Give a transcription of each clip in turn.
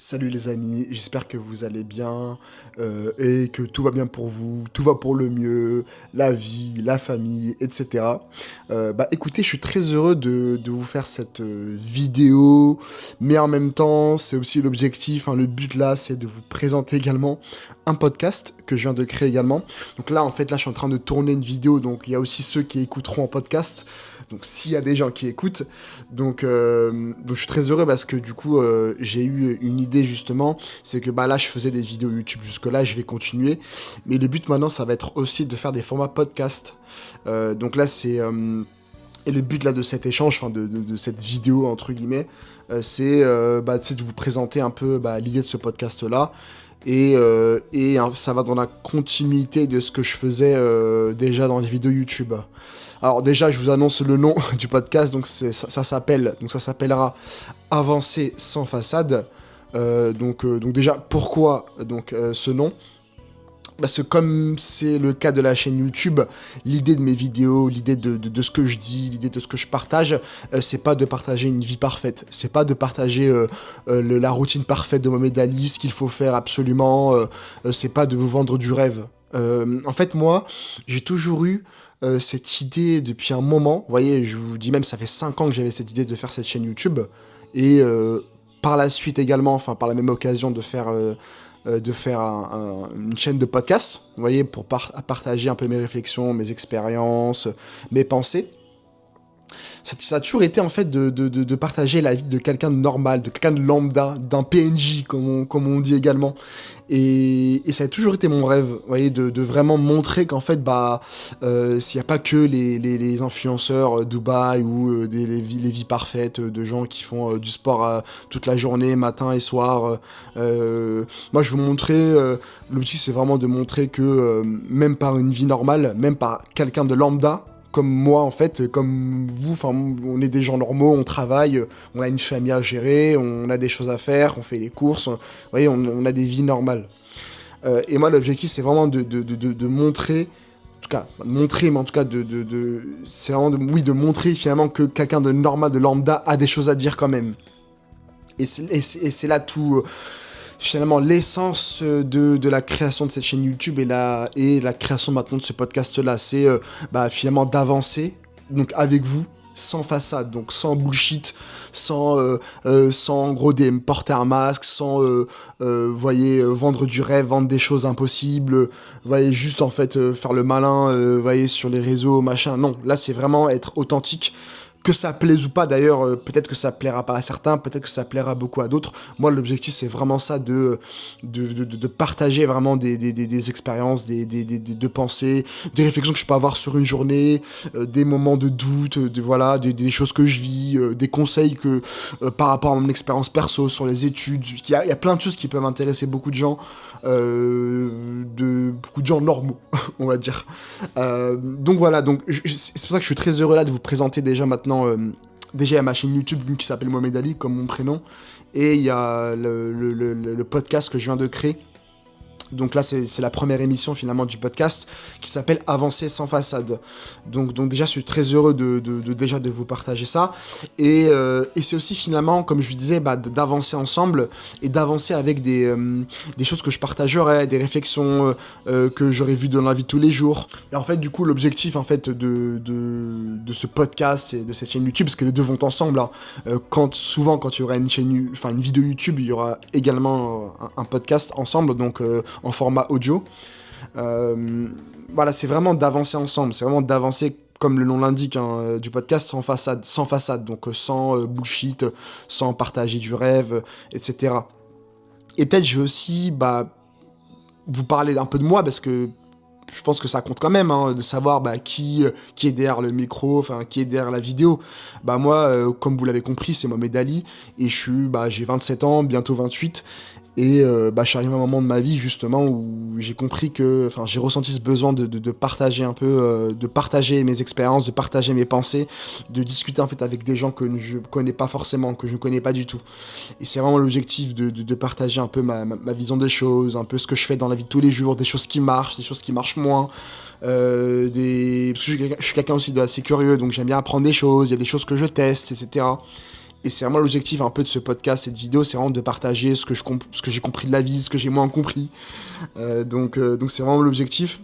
Salut les amis, j'espère que vous allez bien et que tout va bien pour vous, tout va pour le mieux, la vie, la famille, etc. Écoutez, je suis très heureux de vous faire cette vidéo, mais en même temps, c'est aussi l'objectif, le but là, c'est de vous présenter également un podcast que je viens de créer également. Donc là, je suis en train de tourner une vidéo, donc il y a aussi ceux qui écouteront en podcast. Donc s'il y a des gens qui écoutent, donc je suis très heureux parce que du coup j'ai eu une idée justement, c'est que là je faisais des vidéos YouTube jusque là, je vais continuer, mais le but maintenant ça va être aussi de faire des formats podcast. Donc là c'est et le but là de cet échange, de cette vidéo entre guillemets, c'est de vous présenter un peu l'idée de ce podcast là. Et ça va dans la continuité de ce que je faisais déjà dans les vidéos YouTube. Alors déjà, je vous annonce le nom du podcast, donc ça s'appellera Avancer sans façade. Donc déjà, pourquoi ce nom? Parce que comme c'est le cas de la chaîne YouTube, l'idée de mes vidéos, l'idée de ce que je dis, l'idée de ce que je partage, c'est pas de partager une vie parfaite, c'est pas de partager la routine parfaite de Mohamed Ali, ce qu'il faut faire absolument, c'est pas de vous vendre du rêve. Moi, j'ai toujours eu cette idée depuis un moment, vous voyez, je vous dis même, ça fait 5 ans que j'avais cette idée de faire cette chaîne YouTube, et par la suite également, par la même occasion de faire une chaîne de podcast, vous voyez, pour partager un peu mes réflexions, mes expériences, mes pensées. Ça a toujours été en fait de partager la vie de quelqu'un de normal, de quelqu'un de lambda, d'un PNJ comme on dit également. Et ça a toujours été mon rêve, vous voyez, de vraiment montrer qu'en fait s'il n'y a pas que les influenceurs Dubaï ou les vies parfaites de gens qui font du sport toute la journée, matin et soir. Moi je veux montrer, l'objectif c'est vraiment de montrer que même par une vie normale, même par quelqu'un de lambda, comme moi en fait, comme vous, on est des gens normaux, on travaille, on a une famille à gérer, on a des choses à faire, on fait les courses, vous voyez, on a des vies normales. Et moi l'objectif c'est vraiment de montrer, en tout cas, c'est vraiment de montrer finalement que quelqu'un de normal, de lambda, a des choses à dire quand même. Et c'est là tout... finalement l'essence de la création de cette chaîne YouTube et la création maintenant de ce podcast là, c'est finalement d'avancer donc avec vous sans façade, donc sans bullshit, sans en gros porter un masque, sans vendre du rêve, vendre des choses impossibles, voyez, juste en fait faire le malin, voyez, sur les réseaux machin. Non, là c'est vraiment être authentique. Que ça plaise ou pas, d'ailleurs, peut-être que ça plaira pas à certains, peut-être que ça plaira beaucoup à d'autres. Moi, l'objectif, c'est vraiment ça, de partager vraiment des expériences, de pensées, des réflexions que je peux avoir sur une journée, des moments de doute, des choses que je vis, des conseils que par rapport à mon expérience perso sur les études. Il y a plein de choses qui peuvent intéresser beaucoup de gens, beaucoup de gens normaux, on va dire. Donc c'est pour ça que je suis très heureux là de vous présenter déjà maintenant. Déjà il y a ma chaîne YouTube qui s'appelle Mohamed Ali comme mon prénom, et il y a le podcast que je viens de créer. Donc là c'est la première émission finalement du podcast qui s'appelle Avancer sans façade. Donc déjà je suis très heureux de vous partager ça, et c'est aussi finalement, comme je vous disais, d'avancer ensemble et d'avancer avec des choses que je partagerai, des réflexions que j'aurais vues dans la vie de tous les jours. Et en fait du coup l'objectif en fait de ce podcast et de cette chaîne YouTube, parce que les deux vont ensemble, hein, quand il y aura une vidéo YouTube, il y aura également un podcast ensemble, donc en format audio. C'est vraiment d'avancer ensemble, c'est vraiment d'avancer comme le nom l'indique, hein, du podcast, sans façade, donc sans bullshit, sans partager du rêve, etc. Et peut-être je vais aussi vous parler un peu de moi, parce que je pense que ça compte quand même, hein, de savoir qui est derrière le micro, qui est derrière la vidéo. Moi, comme vous l'avez compris, c'est Mohamed Ali, et j'ai 27 ans, bientôt 28, et je suis arrivé à un moment de ma vie justement où j'ai compris que, j'ai ressenti ce besoin de partager un peu, de partager mes expériences, de partager mes pensées, de discuter en fait avec des gens que je connais pas forcément, que je connais pas du tout. Et c'est vraiment l'objectif de partager un peu ma vision des choses, un peu ce que je fais dans la vie de tous les jours, des choses qui marchent, des choses qui marchent moins, parce que je suis quelqu'un aussi de assez curieux, donc j'aime bien apprendre des choses, il y a des choses que je teste, etc. Et c'est vraiment l'objectif un peu de ce podcast, cette vidéo, c'est vraiment de partager ce que j'ai compris de la vie, ce que j'ai moins compris. Donc c'est vraiment l'objectif.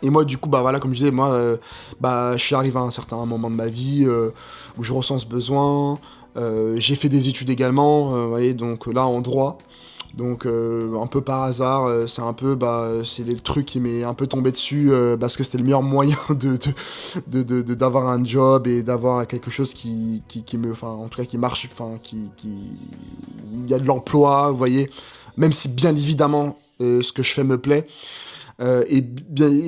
Et moi, du coup, bah voilà, comme je disais, moi, je suis arrivé à un certain moment de ma vie où je ressens ce besoin. J'ai fait des études également, vous voyez, donc là, en droit. Donc, un peu par hasard, c'est le truc qui m'est un peu tombé dessus parce que c'était le meilleur moyen d'avoir un job et d'avoir quelque chose en tout cas, qui marche, où il y a de l'emploi, vous voyez. Même si, bien évidemment, ce que je fais me plaît. Et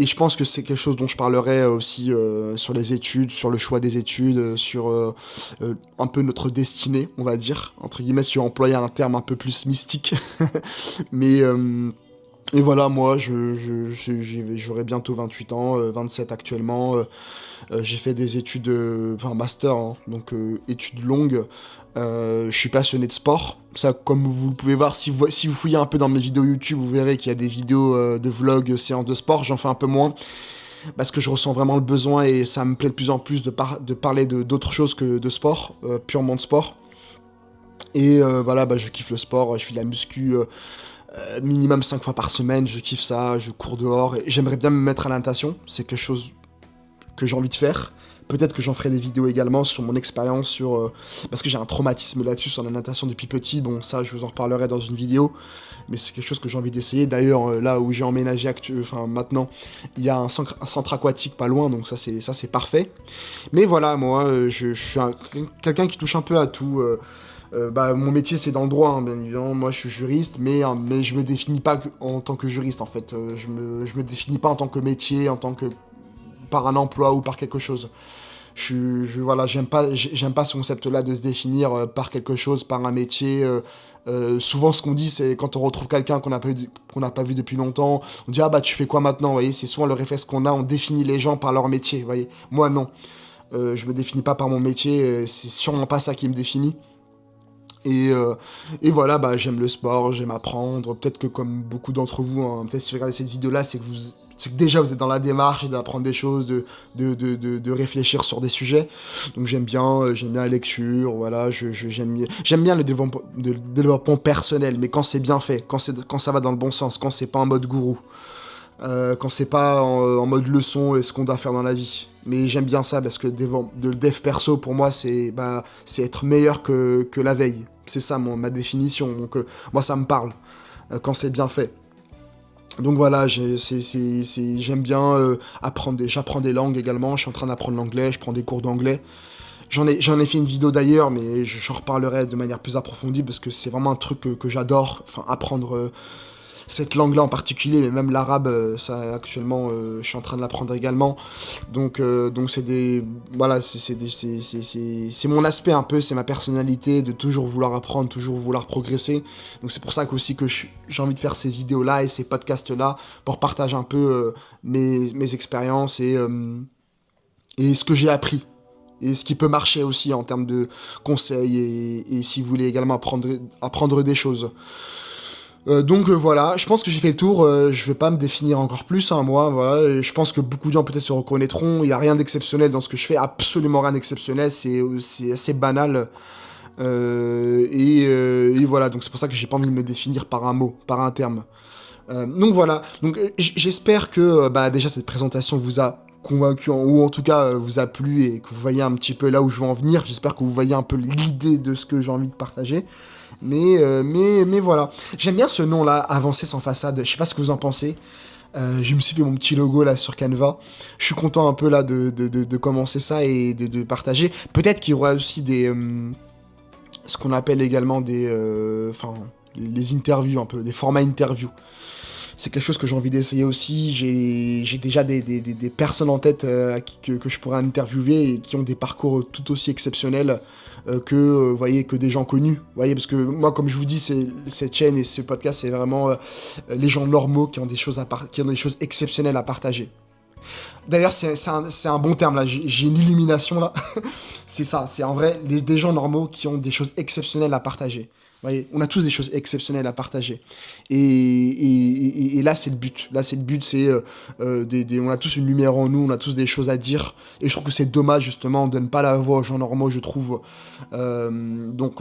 je pense que c'est quelque chose dont je parlerai aussi sur les études, sur le choix des études, sur un peu notre destinée, on va dire, entre guillemets, si je vais employer un terme un peu plus mystique. Mais et voilà, moi, j'aurai bientôt 28 ans, 27 actuellement. J'ai fait des études, master, hein, donc études longues. Je suis passionné de sport. Ça, comme vous le pouvez voir, si vous fouillez un peu dans mes vidéos YouTube, vous verrez qu'il y a des vidéos de vlog, séances de sport. J'en fais un peu moins parce que je ressens vraiment le besoin et ça me plaît de plus en plus de parler d'autres choses que de sport, purement de sport. Et voilà, je kiffe le sport. Je fais de la muscu minimum 5 fois par semaine. Je kiffe ça. Je cours dehors et j'aimerais bien me mettre à la natation. C'est quelque chose que j'ai envie de faire. Peut-être que j'en ferai des vidéos également sur mon expérience, parce que j'ai un traumatisme là-dessus sur la natation depuis petit. Bon, ça, je vous en reparlerai dans une vidéo, mais c'est quelque chose que j'ai envie d'essayer. D'ailleurs, là où j'ai emménagé maintenant, il y a un centre aquatique pas loin, donc ça c'est parfait. Mais voilà, moi, je suis quelqu'un qui touche un peu à tout. Mon métier c'est dans le droit, hein, bien évidemment. Moi je suis juriste, mais je me définis pas en tant que juriste en fait. Je me définis pas en tant que métier, en tant que par un emploi ou par quelque chose. Voilà, j'aime pas ce concept-là de se définir par quelque chose, par un métier. Souvent, ce qu'on dit, c'est quand on retrouve quelqu'un qu'on n'a pas vu depuis longtemps, on dit ah bah tu fais quoi maintenant, vous voyez, c'est souvent le réflexe qu'on a, on définit les gens par leur métier, vous voyez. Moi non, je me définis pas par mon métier, c'est sûrement pas ça qui me définit. Et voilà, j'aime le sport, j'aime apprendre. Peut-être que comme beaucoup d'entre vous, hein, peut-être si vous regardez cette vidéo-là, c'est que déjà vous êtes dans la démarche d'apprendre des choses, de réfléchir sur des sujets. Donc j'aime bien la lecture, voilà, j'aime bien le développement personnel, mais quand c'est bien fait, quand ça va dans le bon sens, quand c'est pas en mode gourou. Quand c'est pas en mode leçon et ce qu'on doit faire dans la vie. Mais j'aime bien ça parce que le dev perso pour moi c'est être meilleur que la veille. C'est ça ma définition. Donc moi ça me parle quand c'est bien fait. Donc voilà, j'aime bien j'apprends des langues également. Je suis en train d'apprendre l'anglais, je prends des cours d'anglais. J'en ai fait une vidéo d'ailleurs, mais j'en reparlerai de manière plus approfondie parce que c'est vraiment un truc que j'adore. Enfin, apprendre cette langue-là en particulier, mais même l'arabe, ça actuellement, je suis en train de l'apprendre également. Donc c'est mon aspect un peu, c'est ma personnalité de toujours vouloir apprendre, toujours vouloir progresser. Donc c'est pour ça qu'aussi que j'ai envie de faire ces vidéos-là et ces podcasts-là pour partager un peu mes expériences et ce que j'ai appris. Et ce qui peut marcher aussi en termes de conseils et si vous voulez également apprendre des choses. Voilà, je pense que j'ai fait le tour, je vais pas me définir encore plus, hein, moi, voilà, et je pense que beaucoup de gens peut-être se reconnaîtront, il y a rien d'exceptionnel dans ce que je fais, absolument rien d'exceptionnel, c'est assez banal, et voilà, donc c'est pour ça que j'ai pas envie de me définir par un mot, par un terme. Donc voilà, donc j'espère que déjà cette présentation vous a convaincu, ou en tout cas vous a plu et que vous voyez un petit peu là où je veux en venir, j'espère que vous voyez un peu l'idée de ce que j'ai envie de partager. Mais voilà. J'aime bien ce nom-là, Avancer sans façade. Je sais pas ce que vous en pensez. Je me suis fait mon petit logo là sur Canva. Je suis content un peu là de commencer ça et de partager. Peut-être qu'il y aura aussi ce qu'on appelle également les interviews un peu, des formats interviews. C'est quelque chose que j'ai envie d'essayer aussi. J'ai déjà des personnes en tête que je pourrais interviewer et qui ont des parcours tout aussi exceptionnels que des gens connus. Vous voyez, parce que moi, comme je vous dis, cette chaîne et ce podcast, c'est vraiment les gens normaux qui ont des choses exceptionnelles à partager. D'ailleurs, c'est un bon terme là. J'ai une illumination là. C'est ça. C'est en vrai des gens normaux qui ont des choses exceptionnelles à partager. Voyez, on a tous des choses exceptionnelles à partager. Et là, c'est le but. Là, c'est le but, c'est on a tous une lumière en nous, on a tous des choses à dire. Et je trouve que c'est dommage, justement, de ne pas la voix aux gens normaux, je trouve. Donc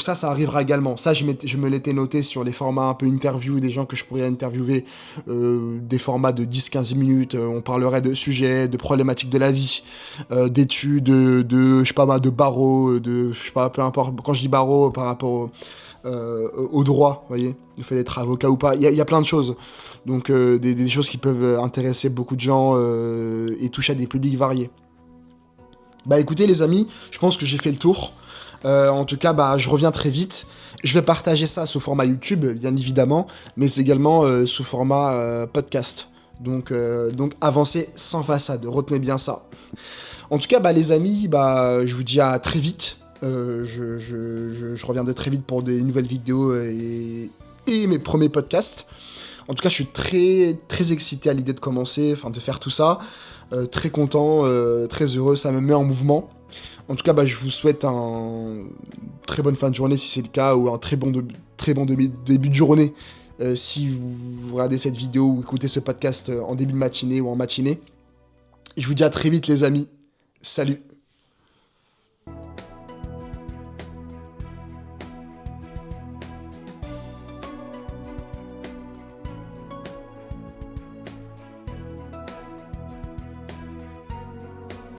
ça arrivera également. Ça, je me l'étais noté sur les formats un peu interview, des gens que je pourrais interviewer, des formats de 10-15 minutes. On parlerait de sujets, de problématiques de la vie, d'études, je sais pas, de barreau, je sais pas, peu importe. Quand je dis barreau, par rapport au droit, vous voyez, le fait d'être avocat ou pas, il y a plein de choses. Donc des choses qui peuvent intéresser beaucoup de gens et toucher à des publics variés. Bah écoutez les amis, je pense que j'ai fait le tour. En tout cas, bah je reviens très vite. Je vais partager ça sous format YouTube, bien évidemment, mais également sous format podcast. Donc avancez sans façade, retenez bien ça. En tout cas, bah les amis, bah je vous dis à très vite. Je reviendrai très vite pour des nouvelles vidéos et mes premiers podcasts. En tout cas, je suis très, très excité à l'idée de commencer, enfin de faire tout ça. Très content, très heureux, ça me met en mouvement. En tout cas, bah, je vous souhaite un très bonne fin de journée si c'est le cas, ou un très bon début de journée si vous regardez cette vidéo ou écoutez ce podcast en début de matinée ou en matinée. Je vous dis à très vite les amis. Salut!